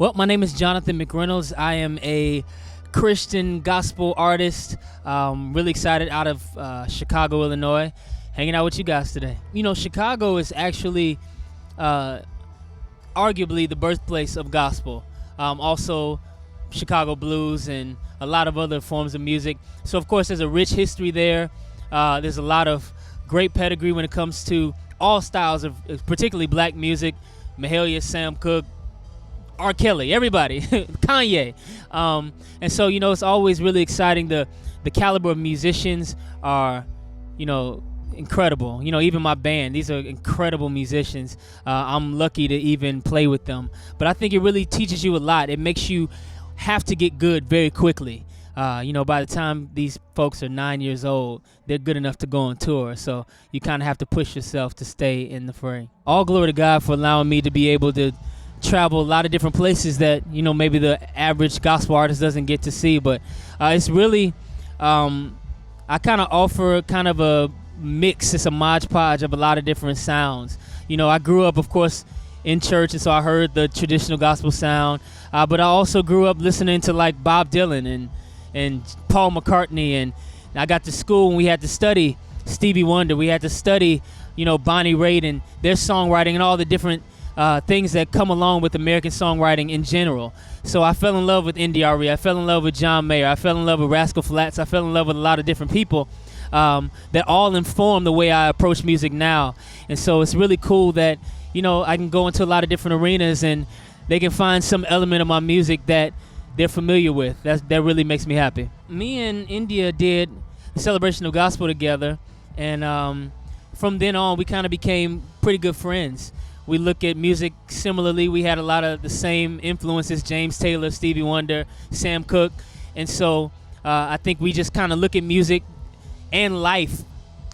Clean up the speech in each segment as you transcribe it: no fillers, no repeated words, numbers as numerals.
Well, my name is Jonathan McReynolds. I am a Christian gospel artist. Really excited out of Chicago, Illinois, hanging out with you guys today. You know, Chicago is actually arguably the birthplace of gospel. Also, Chicago blues and a lot of other forms of music. So, of course, there's a rich history there. There's a lot of great pedigree when it comes to all styles of particularly black music. Mahalia, Sam Cooke, R. Kelly, everybody, Kanye. And so, you know, it's always really exciting. The caliber of musicians are, you know, incredible. You know, even my band, these are incredible musicians. I'm lucky to even play with them. But I think it really teaches you a lot. It makes you have to get good very quickly. You know, by the time these folks are 9 years old, they're good enough to go on tour. So you kind of have to push yourself to stay in the fray. All glory to God for allowing me to be able to travel a lot of different places that, you know, maybe the average gospel artist doesn't get to see. But it's really, I kind of offer kind of a mix. It's a modge podge of a lot of different sounds. You know, I grew up, of course, in church, and so I heard the traditional gospel sound. But I also grew up listening to like Bob Dylan and Paul McCartney, and I got to school and we had to study Stevie Wonder. We had to study, you know, Bonnie Raitt and their songwriting and all the different things that come along with American songwriting in general. So I fell in love with India.Arie. I fell in love with John Mayer. I fell in love with Rascal Flatts. I fell in love with a lot of different people that all inform the way I approach music now. And so it's really cool that, you know, I can go into a lot of different arenas and they can find some element of my music that they're familiar with. That really makes me happy. Me and India did the Celebration of Gospel together, and from then on we kind of became pretty good friends. We look at music similarly. We had a lot of the same influences: James Taylor, Stevie Wonder, Sam Cooke. And so I think we just kind of look at music and life,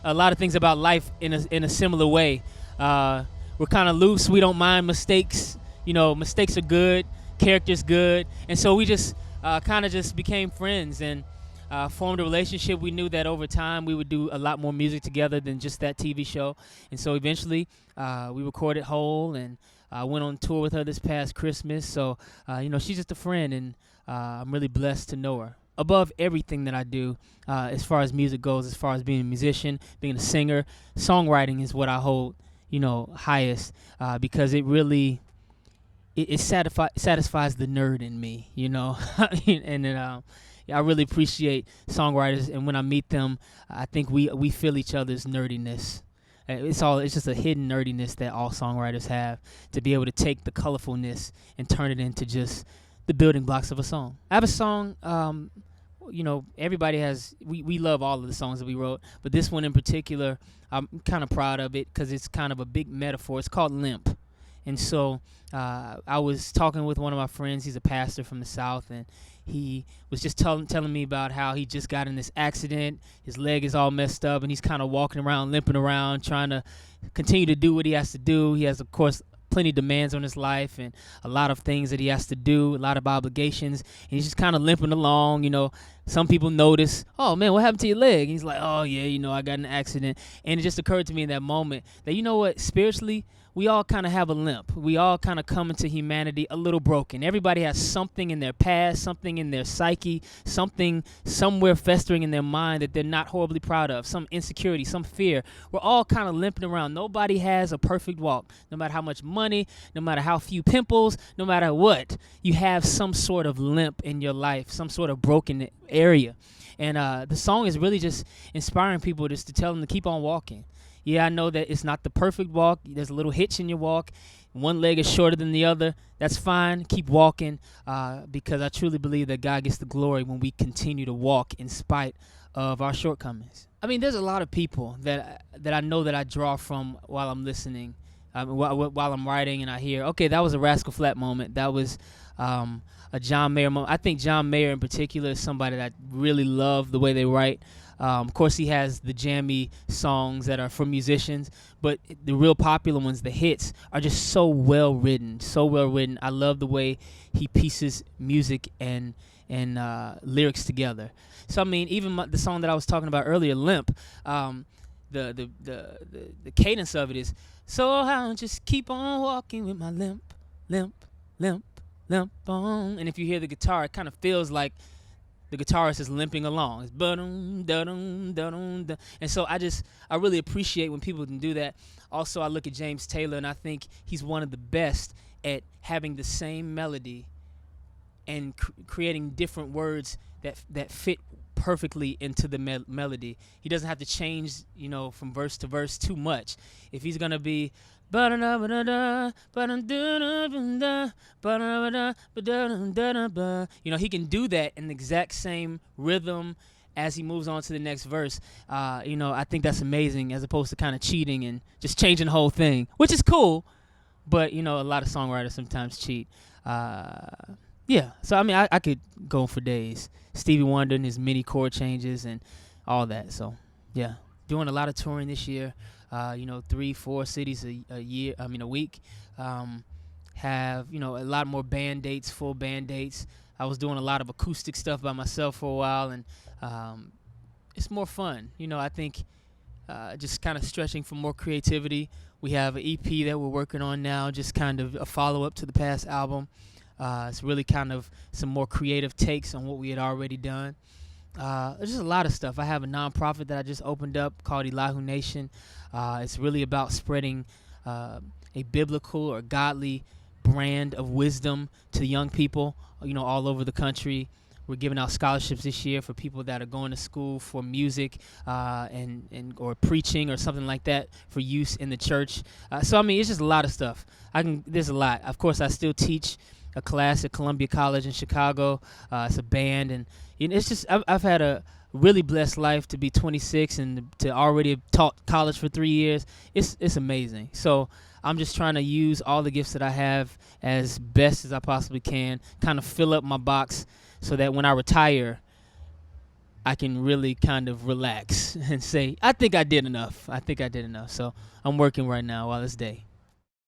a lot of things about life in a similar way. We're kind of loose. We don't mind mistakes. You know, mistakes are good, character's good. And so we just kind of just became friends and formed a relationship. We knew that over time we would do a lot more music together than just that TV show. And so eventually we recorded Whole, and I went on tour with her this past Christmas. So, you know, she's just a friend, and I'm really blessed to know her. Above everything that I do, as far as music goes, as far as being a musician, being a singer, songwriting is what I hold, you know, highest, because it really, it satisfies the nerd in me, you know. And I really appreciate songwriters, and when I meet them, I think we feel each other's nerdiness. It's just a hidden nerdiness that all songwriters have, to be able to take the colorfulness and turn it into just the building blocks of a song. I have a song, you know, everybody has, we love all of the songs that we wrote, but this one in particular, I'm kind of proud of it because it's kind of a big metaphor. It's called Limp. And so I was talking with one of my friends. He's a pastor from the South, and he was just telling me about how he just got in this accident. His leg is all messed up, and he's kind of walking around, limping around, trying to continue to do what he has to do. He has, of course, plenty of demands on his life and a lot of things that he has to do, a lot of obligations, and he's just kind of limping along. You know, some people notice, oh man, what happened to your leg? And he's like, oh yeah, you know, I got in an accident. And it just occurred to me in that moment that, you know what, spiritually, we all kind of have a limp. We all kind of come into humanity a little broken. Everybody has something in their past, something in their psyche, something somewhere festering in their mind that they're not horribly proud of, some insecurity, some fear. We're all kind of limping around. Nobody has a perfect walk. No matter how much money, no matter how few pimples, no matter what, you have some sort of limp in your life, some sort of broken area. And the song is really just inspiring people just to tell them to keep on walking. Yeah, I know that it's not the perfect walk. There's a little hitch in your walk. One leg is shorter than the other. That's fine. Keep walking, because I truly believe that God gets the glory when we continue to walk in spite of our shortcomings. I mean, there's a lot of people that I know that I draw from while I'm listening, while I'm writing, and I hear, okay, that was a Rascal Flatts moment. That was a John Mayer moment. I think John Mayer in particular is somebody that I really love the way they write. Of course, he has the jammy songs that are for musicians, but the real popular ones, the hits, are just so well written, so well written. I love the way he pieces music and lyrics together. So I mean, even the song that I was talking about earlier, Limp, the cadence of it is, so I'll just keep on walking with my limp, limp, limp, limp on. And if you hear the guitar, it kind of feels like the guitarist is limping along. It's ba-dum, da-dum, da-dum, da. And so I really appreciate when people can do that. Also, I look at James Taylor, and I think he's one of the best at having the same melody and creating different words that fit perfectly into the melody. He doesn't have to change, from verse to verse too much. If he's gonna be you know, he can do that in the exact same rhythm as he moves on to the next verse. I think that's amazing, as opposed to kind of cheating and just changing the whole thing, which is cool. But a lot of songwriters sometimes cheat. Yeah, so I mean, I could go for days. Stevie Wonder and his mini chord changes and all that. So yeah, doing a lot of touring this year. 3-4 cities a week. Have a lot more band dates, full band dates. I was doing a lot of acoustic stuff by myself for a while, and it's more fun. I think just kind of stretching for more creativity. We have an EP that we're working on now, just kind of a follow-up to the past album. It's really kind of some more creative takes on what we had already done. There's just a lot of stuff. I have a nonprofit that I just opened up called Elihu Nation. It's really about spreading a biblical or godly brand of wisdom to young people, all over the country. We're giving out scholarships this year for people that are going to school for music and or preaching or something like that for use in the church. So I mean, it's just a lot of stuff. There's a lot. Of course, I still teach a class at Columbia College in Chicago. It's a band, and it's just I've had a really blessed life to be 26 and to already have taught college for 3 years. It's amazing. So I'm just trying to use all the gifts that I have as best as I possibly can, kind of fill up my box so that when I retire, I can really kind of relax and say, I think I did enough. So I'm working right now while it's day.